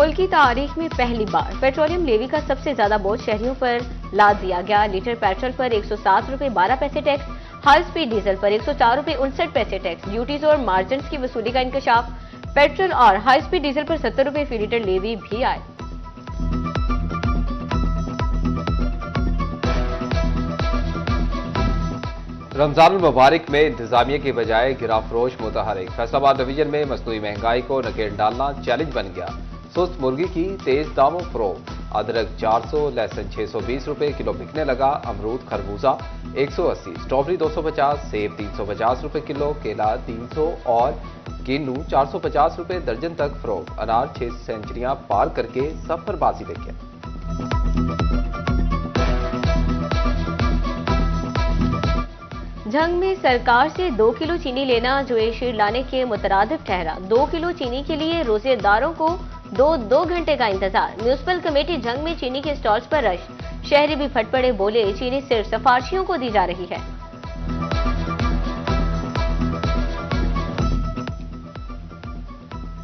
मुल्की तारीख में पहली बार पेट्रोलियम लेवी का सबसे ज्यादा बोझ शहरियों पर लाद दिया गया। लीटर पेट्रोल पर 107 रुपए 12 पैसे टैक्स, हाई स्पीड डीजल पर 104 रुपए 59 पैसे टैक्स, ड्यूटीज और मार्जिन की वसूली का इंकशाफ। पेट्रोल और हाई स्पीड डीजल पर 70 रुपए फी लीटर लेवी भी आए। रमजान मुबारक में इंतजामिया की बजाय गिराफरोश मुतहरिक। फैसलाबाद डिवीजन में मसनूई महंगाई को नकेल डालना चैलेंज बन गया। सुस्त मुर्गी की तेज दामों फरोख्त। अदरक 400, लहसुन 620 रुपए किलो बिकने लगा। अमरूद खरबूजा 180, स्ट्रॉबेरी 250, सेब 350 रुपए किलो, केला 300 और किन्नू 450 रुपए दर्जन तक फरोख्त। अनार 6 सेंचुरियां पार करके सफरबाजी लेके। झंग में सरकार से 2 किलो चीनी लेना जुएशीर लाने के मुतरादिफ ठहरा। 2 किलो चीनी के लिए रोजेदारों को दो घंटे का इंतजार। म्यूनिसिपल कमेटी झंग में चीनी के स्टॉल्स पर रश। शहरी भी फट पड़े, बोले चीनी सिर्फ सफारशियों को दी जा रही है।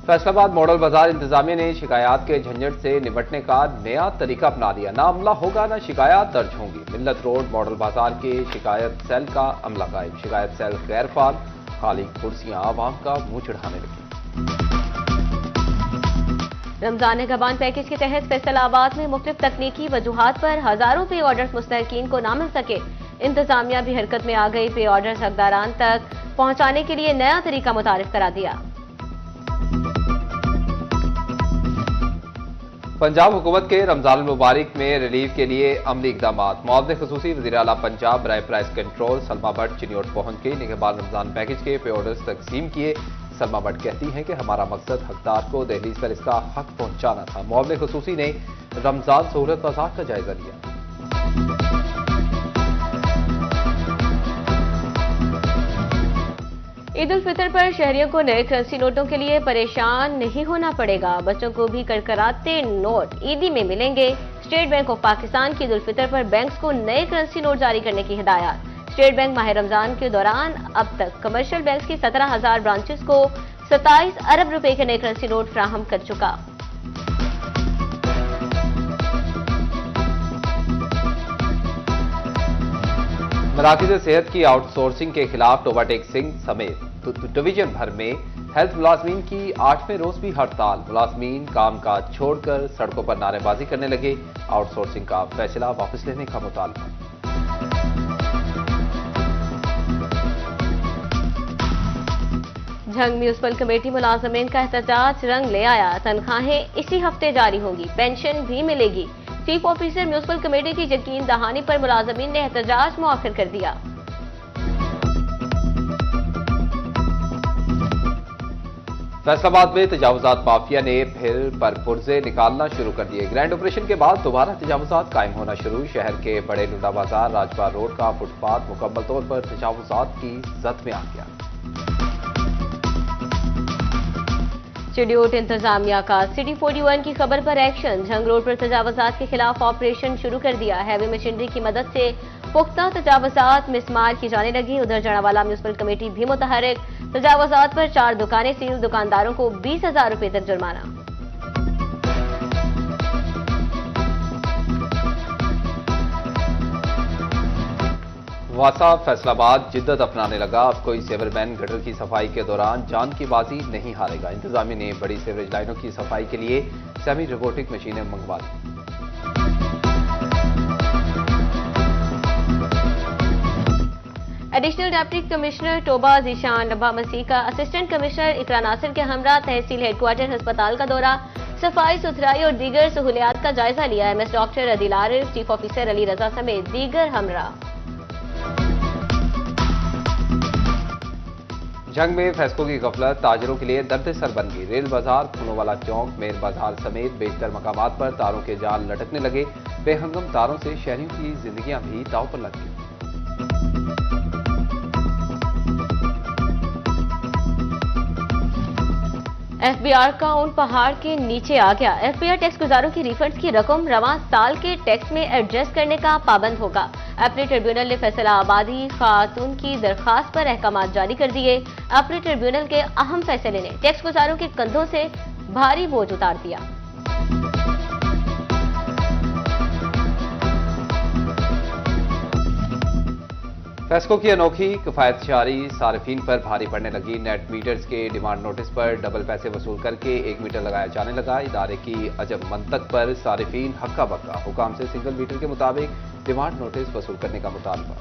फैसलाबाद मॉडल बाजार इंतजामिया ने शिकायत के झंझट से निपटने का नया तरीका अपना लिया। ना अमला होगा ना शिकायत दर्ज होंगी। मिल्लत रोड मॉडल बाजार के शिकायत सेल का अमला कायम। शिकायत सेल गैर फाल, खाली कुर्सियां आवाम का मुंह चढ़ाने लगी। रमजान गबान पैकेज के तहत फैसलाबाद में मुख्तलिफ तकनीकी वजूहात पर हजारों पे ऑर्डर्स मुस्तहकीन को ना मिल सके। इंतजामिया भी हरकत में आ गई। पे ऑर्डर्स हकदारान तक पहुंचाने के लिए नया तरीका मुतारिफ करा दिया। पंजाब हुकूमत के रमजान मुबारक में रिलीफ के लिए अमली इकदाम। मुआवजे खसूसी वज़ीर आला पंजाब बराए प्राइस कंट्रोल सलमा भट्ट चिन्योट पहुंच गई। निगहबान रमजान पैकेज के पे ऑर्डर्स तकसीम किए। सलमा भट्ट कहती हैं कि हमारा मकसद हकदार को दहलीज पर इसका हक पहुंचाना था। मुआवजे खसूसी ने रमजान सहूलत बाजार का जायजा लिया। ईद उल फितर पर शहरियों को नए करेंसी नोटों के लिए परेशान नहीं होना पड़ेगा। बच्चों को भी कड़कड़ाते नोट ईदी में मिलेंगे। स्टेट बैंक ऑफ पाकिस्तान की ईद उल फितर पर बैंक्स को नए करेंसी नोट जारी करने की हिदायत। स्टेट बैंक माह रमजान के दौरान अब तक कमर्शियल बैंक्स की 17,000 ब्रांचेस को 27 अरब रुपए के नए करेंसी नोट फ्राहम कर चुका। मराकज़ सेहत की आउटसोर्सिंग के खिलाफ टोबा टेक सिंह समेत डिवीजन भर में हेल्थ मुलाजमीन की 8वें रोज भी हड़ताल। मुलाजमीन काम काज छोड़कर सड़कों पर नारेबाजी करने लगे। आउटसोर्सिंग का फैसला वापस लेने का मुतालबा। झंग म्यूनिसिपल कमेटी मुलाजमीन का एहतजाज रंग ले आया। तनख्वाहें इसी हफ्ते जारी होंगी, पेंशन भी मिलेगी। चीफ ऑफिसर म्यूनिसिपल कमेटी की यकीन दहानी पर मुलाजमीन ने एहतजाज मुअख्खर कर दिया। फैसलाबाद में तजावुजात माफिया ने फिर पुर्जे निकालना शुरू कर दिए। ग्रैंड ऑपरेशन के बाद दोबारा तजावुजात कायम होना शुरू। शहर के बड़े लुंडा बाजार राजबाग रोड का फुटपाथ मुकम्मल तौर पर तजावुजात की जद में आ गया। चिड़ियोट इंतजामिया का सिटी 41 की खबर पर एक्शन। झंग रोड पर तजावुजात के खिलाफ ऑपरेशन शुरू कर दिया। हैवी मशीनरी की मदद से पुख्ता तजावुजात मिसमार की जाने लगी। उधर जड़ावाला म्यूनिसिपल कमेटी भी मुतहरिक। तजावुजात पर 4 दुकानें सील, दुकानदारों को 20,000 रुपए तक जुर्माना। वासा फैसलाबाद जिद्दत अपनाने लगा। अब कोई सेवरमैन गटर की सफाई के दौरान जान की बाजी नहीं हारेगा। इंतजामिया ने बड़ी सीवरेज लाइनों की सफाई के लिए सेमी रोबोटिक मशीनें मंगवा दी। Additional deputy commissioner Toba Zeeshan Rabba Masih का असिस्टेंट कमिश्नर इकरा नासिर के हमरा तहसील हेडक्वार्टर अस्पताल का दौरा। सफाई सुथराई और दीगर सहूलियात का जायजा लिया। MS doctor Adil Arif, chief officer Ali Raza समेत दीगर हमरा। झंग में फैसलों की गफलत ताजरों के लिए दर्द सर बन गई। रेल बाजार, खूनोवाला चौक, मेन बाजार समेत बेशतर मकामात पर तारों के जाल लटकने लगे। बेहंगम तारों से शहरियों की जिंदगियां भी दांव पर लग गई। एफबीआर अकाउंट पहाड़ के नीचे आ गया। एफबीआर टैक्स गुजारों की रिफंड्स की रकम रवां साल के टैक्स में एडजस्ट करने का पाबंद होगा। अपील ट्रिब्यूनल ने फैसलाबादी खातून की दरखास्त पर अहकाम जारी कर दिए। अपील ट्रिब्यूनल के अहम फैसले ने टैक्स गुजारों के कंधों से भारी बोझ उतार दिया। फेस्को की अनोखी किफायतशारी सार्फिन पर भारी पड़ने लगी। नेट मीटर्स के डिमांड नोटिस पर डबल पैसे वसूल करके 1 मीटर लगाया जाने लगा। इदारे की अजब मंतक पर सार्फिन हक्का बक्का। हुकाम से सिंगल मीटर के मुताबिक डिमांड नोटिस वसूल करने का मुतालबा।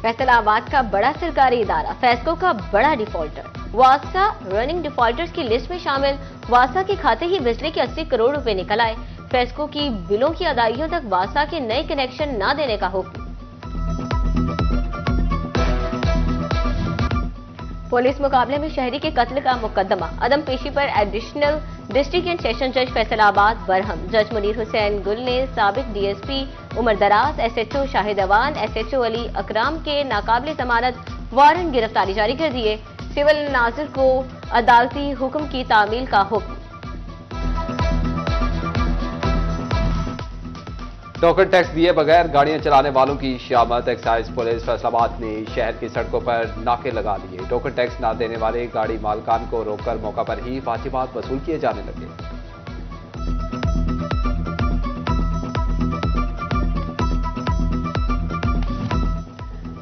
फैसलाबाद का बड़ा सरकारी इदारा फेस्को का बड़ा डिफॉल्टर। वासा रनिंग डिफॉल्टर्स की लिस्ट में शामिल। वासा के खाते ही बिजली के 80 करोड़ रुपए निकल आए। फेस्को की बिलों की अदायगियों तक वासा के नए कनेक्शन न देने का हुक्म। पुलिस मुकाबले में शहरी के कत्ल का मुकदमा। अदम पेशी पर एडिशनल डिस्ट्रिक्ट एंड सेशन जज फैसलाबाद बरहम। जज मुनीर हुसैन गुल ने साबिक डीएसपी उमर दराज, एसएचओ शाहिद अवान, एसएचओ अली अकराम के नाकाबिले जमानत वारंट गिरफ्तारी जारी कर दिए। सिविल नाजिर को अदालती हुक्म की तामील का हुक्म। टोकन टैक्स दिए बगैर गाड़ियां चलाने वालों की शामत। एक्साइज पुलिस फैसलाबाद ने शहर की सड़कों पर नाके लगा दिए। टोकन टैक्स न देने वाले गाड़ी मालकान को रोककर मौका पर ही वाजिबात वसूल किए जाने लगे।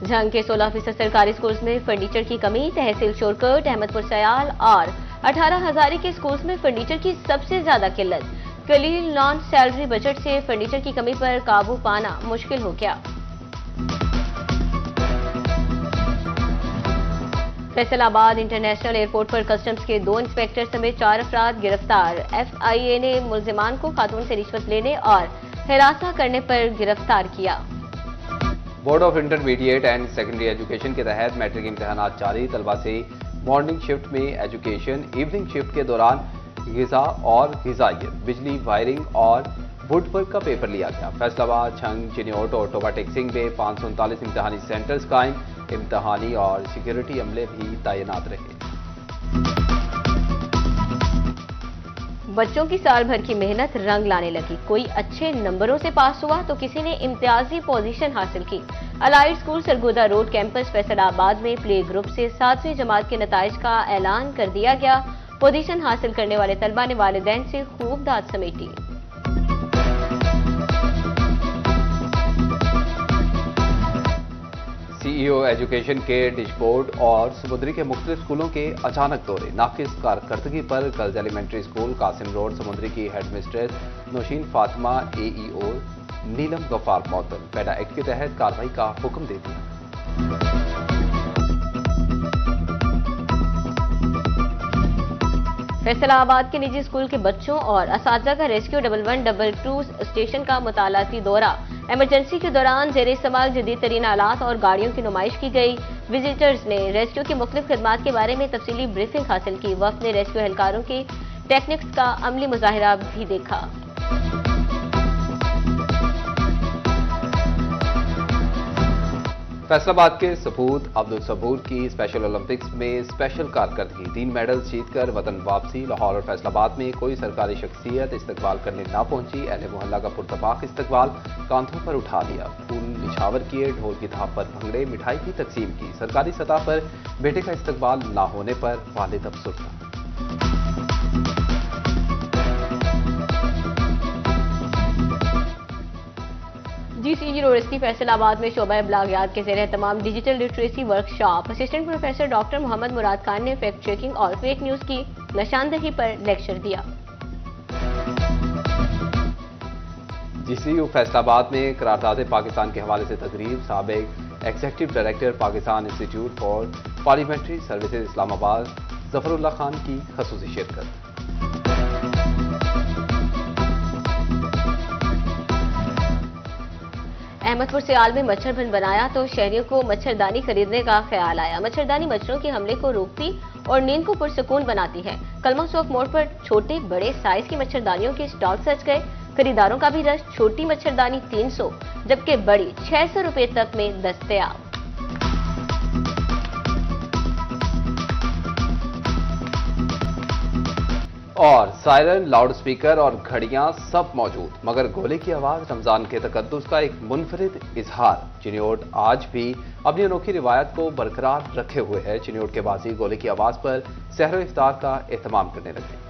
झंग के 16% सरकारी स्कूल्स में फर्नीचर की कमी। तहसील शोरकट, अहमदपुर सयाल और 18 हजारी के स्कूल्स में फर्नीचर की सबसे ज्यादा किल्लत। कलील नॉन सैलरी बजट से फर्नीचर की कमी पर काबू पाना मुश्किल हो गया। फैसलाबाद इंटरनेशनल एयरपोर्ट पर कस्टम्स के 2 इंस्पेक्टर समेत 4 अफराद गिरफ्तार। एफआईए ने मुलजिमान को खातून से रिश्वत लेने और हिरासा करने पर गिरफ्तार किया। Board of intermediate and secondary education के तहत मैट्रिक इम्तिहानात जारी। तलबा से मॉर्निंग शिफ्ट में एजुकेशन, इवनिंग शिफ्ट के दौरान ग़िज़ा और ग़िज़ाइयत, बिजली, वायरिंग और वुड वर्क का पेपर लिया गया। फैसलाबाद, छंग, चिन्योट और टोबा टेक्सिंग में 539 इम्तिहानी सेंटर्स कायम। इम्तिहानी और सिक्योरिटी अमले भी तैनात रहे। बच्चों की साल भर की मेहनत रंग लाने लगी। कोई अच्छे नंबरों से पास हुआ तो किसी ने इम्तियाजी पोजीशन हासिल की। Allied school Sargodha road campus Faisalabad में प्ले ग्रुप से 7वीं जमात के नताइज का ऐलान कर दिया गया। पोजीशन हासिल करने वाले तलबा ने वालिदैन से खूब दाद समेटी। सीईओ एजुकेशन के डिशबोर्ड और समुद्री के मुख्तलिफ स्कूलों के अचानक दौरे। नाकिस कारकर्दगी पर girls elementary school Qasim road Samundri की हेडमिस्ट्रेस नौशीन फातिमा, एईओ नीलम गफार मौतल। पैडा एक्ट के तहत कार्रवाई का हुक्म दे दिया। फैसलाबाद के निजी स्कूल के बच्चों और असातिज़ा का रेस्क्यू 1112 स्टेशन का मुतालाती दौरा। इमरजेंसी के दौरान जेर इस्तेमाल जदीद तरीन आलात और गाड़ियों की नुमाइश की गई। विजिटर्स ने रेस्क्यू की मुख्तलिफ खिदमात के बारे में तफसीली ब्रीफिंग हासिल की। वक्त ने रेस्क्यू एहलकारों की टेक्निक्स का अमली मुजाहिरा भी देखा। फैसलाबाद के सबूत अब्दुल सबूर की स्पेशल ओलंपिक्स में स्पेशल कारकर्दगी। 3 मेडल जीतकर वतन वापसी। लाहौर और फैसलाबाद में कोई सरकारी शख्सियत इस्तकबाल करने ना पहुंची। अहले मोहल्ला का पुरतपाक इस्तकबाल कांधों पर उठा लिया। फूल निछावर किए, ढोल की थाप पर भंगड़े, मिठाई की तकसीम की। सरकारी सतह पर बेटे का इस्तकबाल ना होने पर वालिद अफसुर्दा। जीसी यूनिवर्सिटी फैसलाबाद में शोबा इब्लागियात के ज़ेर तमाम digital literacy workshop. Assistant professor doctor Mohammad Murad Khan ने फैक्ट चेकिंग और फेक न्यूज की निशानदही पर लेक्चर दिया। जीसीयू फैसलाबाद में करारदाद पाकिस्तान के हवाले से तकरीब। साबिक executive director Pakistan institute for parliamentary services Islamabad Zafrullah Khan की खसूसी शिरकत। अहमदपुर सियाल में मच्छरबन बनाया तो शहरियों को मच्छरदानी खरीदने का ख्याल आया। मच्छरदानी मच्छरों के हमले को रोकती और नींद को पुरसुकून बनाती है। कलमा चौक मोड़ पर छोटे बड़े साइज की मच्छरदानियों के स्टॉल सज गए। खरीदारों का भी रश। छोटी मच्छरदानी 300 जबकि बड़ी 600 रुपए तक में दस्तयाब। और सायरन, लाउडस्पीकर और घड़ियां सब मौजूद, मगर गोले की आवाज रमजान के तकद्दुस का एक मुनफरिद इजहार। चिन्योट आज भी अपनी अनोखी रिवायत को बरकरार रखे हुए है। चिन्योट के बाजी गोले की आवाज पर सहर इफ्तार का एहतमाम करने लगे।